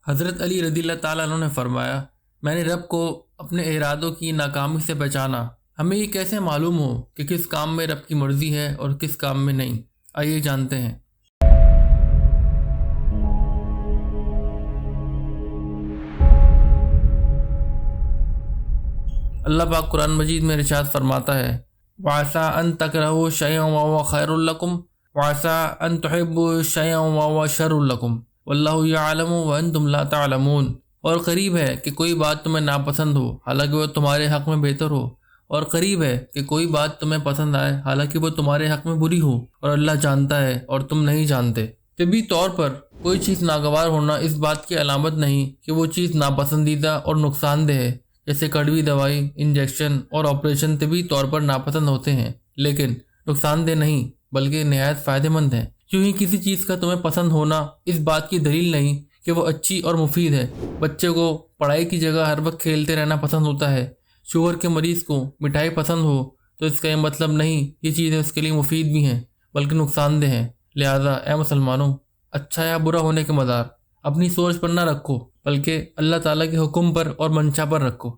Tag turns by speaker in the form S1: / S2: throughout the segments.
S1: حضرت علی رضی اللہ تعالیٰ عنہ نے فرمایا، میں نے رب کو اپنے ارادوں کی ناکامی سے پہچانا۔ ہمیں یہ کیسے معلوم ہو کہ کس کام میں رب کی مرضی ہے اور کس کام میں نہیں؟ آئیے جانتے ہیں۔ اللہ پاک قرآن مجید میں ارشاد فرماتا ہے، وَعَسَىٰ أَن تَكْرَهُوا شَيْئًا وَهُوَ خَيْرٌ لَكُمْ وَعَسَىٰ أَن تُحِبُّوا شَيْئًا وَهُوَ شَرٌّ لَكُمْ وَاللَّهُ يَعْلَمُ وَأَنتُمْ لَا تَعْلَمُونَ۔ اور قریب ہے کہ کوئی بات تمہیں ناپسند ہو حالانکہ وہ تمہارے حق میں بہتر ہو، اور قریب ہے کہ کوئی بات تمہیں پسند آئے حالانکہ وہ تمہارے حق میں بری ہو، اور اللہ جانتا ہے اور تم نہیں جانتے۔ طبی طور پر کوئی چیز ناگوار ہونا اس بات کی علامت نہیں کہ وہ چیز ناپسندیدہ اور نقصان دہ ہے، جیسے کڑوی دوائی، انجیکشن اور آپریشن طبی طور پر ناپسند ہوتے ہیں لیکن نقصان دہ نہیں بلکہ نہایت فائدہ مند ہیں۔ یوں ہی کسی چیز کا تمہیں پسند ہونا اس بات کی دلیل نہیں کہ وہ اچھی اور مفید ہے۔ بچے کو پڑھائی کی جگہ ہر وقت کھیلتے رہنا پسند ہوتا ہے، شوگر کے مریض کو مٹھائی پسند ہو تو اس کا یہ مطلب نہیں یہ چیزیں اس کے لیے مفید بھی ہیں بلکہ نقصان دہ ہیں۔ لہٰذا اے مسلمانوں، اچھا یا برا ہونے کے مدار اپنی سوچ پر نہ رکھو بلکہ اللہ تعالیٰ کے حکم پر اور منشا پر رکھو۔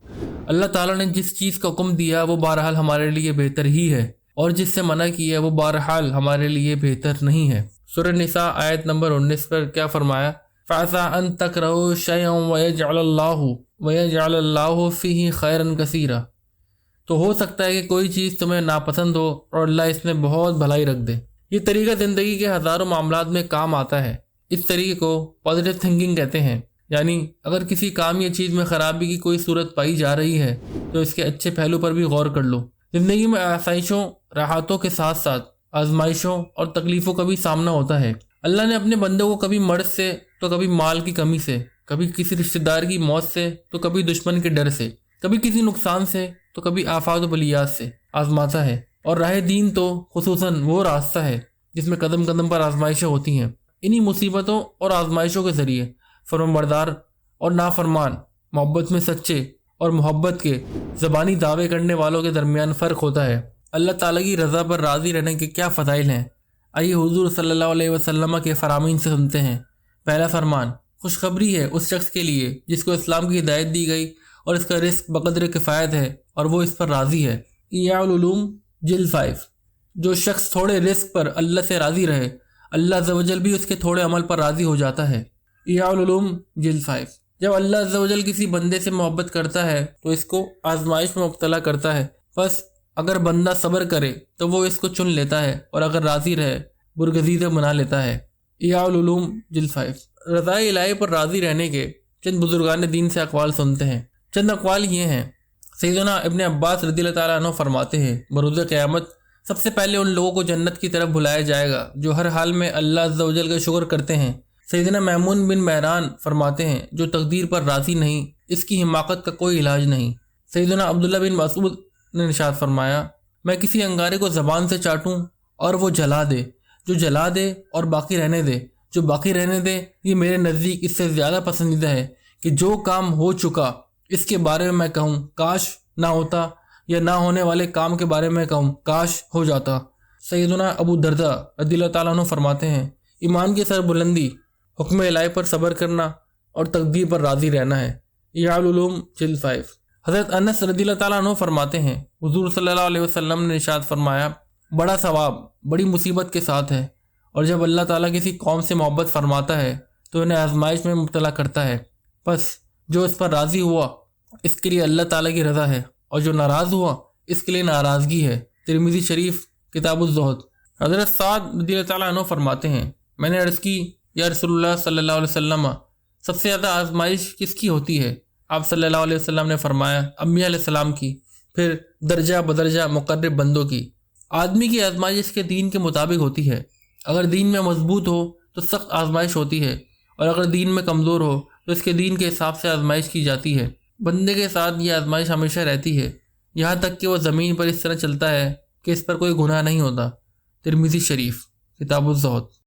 S1: اللہ تعالیٰ نے جس چیز کا حکم دیا وہ بہرحال ہمارے لیے بہتر ہی ہے، اور جس سے منع کیا وہ بہرحال ہمارے لیے بہتر نہیں ہے۔ سورہ نساء آیت نمبر 19 پر کیا فرمایا؟ فَعَسَىٰ أَن تَكْرَهُوا شَيْئًا وَيَجْعَلَ اللَّهُ فِيهِ خَيْرًا كَثِيرًا۔ تو ہو سکتا ہے کہ کوئی چیز تمہیں ناپسند ہو اور اللہ اس میں بہت بھلائی رکھ دے۔ یہ طریقہ زندگی کے ہزاروں معاملات میں کام آتا ہے۔ اس طریقے کو پازیٹیو تھنکنگ کہتے ہیں، یعنی اگر کسی کام یا چیز میں خرابی کی کوئی صورت پائی جا رہی ہے تو اس کے اچھے پہلو پر بھی غور کر لو۔ زندگی میں آسائشوں، راحتوں کے ساتھ ساتھ آزمائشوں اور تکلیفوں کا بھی سامنا ہوتا ہے۔ اللہ نے اپنے بندوں کو کبھی مرض سے تو کبھی مال کی کمی سے، کبھی کسی رشتہ دار کی موت سے تو کبھی دشمن کے ڈر سے، کبھی کسی نقصان سے تو کبھی آفات و بلیات سے آزماتا ہے۔ اور راہ دین تو خصوصاً وہ راستہ ہے جس میں قدم قدم پر آزمائشیں ہوتی ہیں۔ انہی مصیبتوں اور آزمائشوں کے ذریعے فرمانبردار اور نافرمان، محبت میں سچے اور محبت کے زبانی دعوے کرنے والوں کے درمیان فرق ہوتا ہے۔ اللہ تعالیٰ کی رضا پر راضی رہنے کے کیا فضائل ہیں؟ آئیے حضور صلی اللہ علیہ وسلم کے فرامین سے سنتے ہیں۔ پہلا فرمان، خوشخبری ہے اس شخص کے لیے جس کو اسلام کی ہدایت دی گئی اور اس کا رزق بقدر کفایت ہے اور وہ اس پر راضی ہے۔ احیاء العلوم جلد 5۔ جو شخص تھوڑے رزق پر اللہ سے راضی رہے، اللہ عز و جل بھی اس کے تھوڑے عمل پر راضی ہو جاتا ہے۔ احیاء العلوم جلد 5۔ جب اللہ عز و جل کسی بندے سے محبت کرتا ہے تو اس کو آزمائش میں مبتلا کرتا ہے، بس اگر بندہ صبر کرے تو وہ اس کو چن لیتا ہے، اور اگر راضی رہے برگزیدہ بنا لیتا ہے۔ احیاء العلوم جلد 5۔ رضائے الہی پر راضی رہنے کے چند بزرگان دین سے اقوال سنتے ہیں۔ چند اقوال یہ ہیں۔ سیدنا ابن عباس رضی اللہ تعالیٰ عنہ فرماتے ہیں، بروز قیامت سب سے پہلے ان لوگوں کو جنت کی طرف بلایا جائے گا جو ہر حال میں اللہ عز و جل کا شکر کرتے ہیں۔ سیدنا میمون بن مہران فرماتے ہیں، جو تقدیر پر راضی نہیں اس کی حماقت کا کوئی علاج نہیں۔ سیدنا عبداللہ بن مسعود نے ارشاد فرمایا، میں کسی انگارے کو زبان سے چاٹوں اور وہ جلا دے، جو جلا دے اور باقی رہنے دے، جو باقی رہنے دے، یہ میرے نزدیک اس سے زیادہ پسندیدہ ہے کہ جو کام ہو چکا اس کے بارے میں میں کہوں کاش نہ ہوتا، یا نہ ہونے والے کام کے بارے میں کہوں کاش ہو جاتا۔ سیدنا ابو درداء رضی اللہ تعالیٰ عنہ فرماتے ہیں، ایمان کی سر بلندی حکم الہی پر صبر کرنا اور تقدیر پر راضی رہنا ہے۔ احیاء العلوم جلد 5۔ حضرت انس رضی اللہ تعالیٰ عنہ فرماتے ہیں، حضور صلی اللہ علیہ وسلم نے ارشاد فرمایا، بڑا ثواب بڑی مصیبت کے ساتھ ہے، اور جب اللہ تعالیٰ کسی قوم سے محبت فرماتا ہے تو انہیں آزمائش میں مبتلا کرتا ہے، بس جو اس پر راضی ہوا اس کے لیے اللہ تعالیٰ کی رضا ہے، اور جو ناراض ہوا اس کے لیے ناراضگی ہے۔ ترمذی شریف کتاب الزہد۔ حضرت سعد رضی اللہ تعالیٰ عنہ فرماتے ہیں، میں نے عرض کی، یا رسول اللہ صلی اللہ علیہ وسلم، سب سے زیادہ آزمائش کس کی ہوتی ہے؟ آپ صلی اللہ علیہ وسلم نے فرمایا، انبیاء علیہ السلام کی، پھر درجہ بدرجہ مقرب بندوں کی۔ آدمی کی آزمائش اس کے دین کے مطابق ہوتی ہے۔ اگر دین میں مضبوط ہو تو سخت آزمائش ہوتی ہے، اور اگر دین میں کمزور ہو تو اس کے دین کے حساب سے آزمائش کی جاتی ہے۔ بندے کے ساتھ یہ آزمائش ہمیشہ رہتی ہے، یہاں تک کہ وہ زمین پر اس طرح چلتا ہے کہ اس پر کوئی گناہ نہیں ہوتا۔ ترمذی شریف کتاب الزہد۔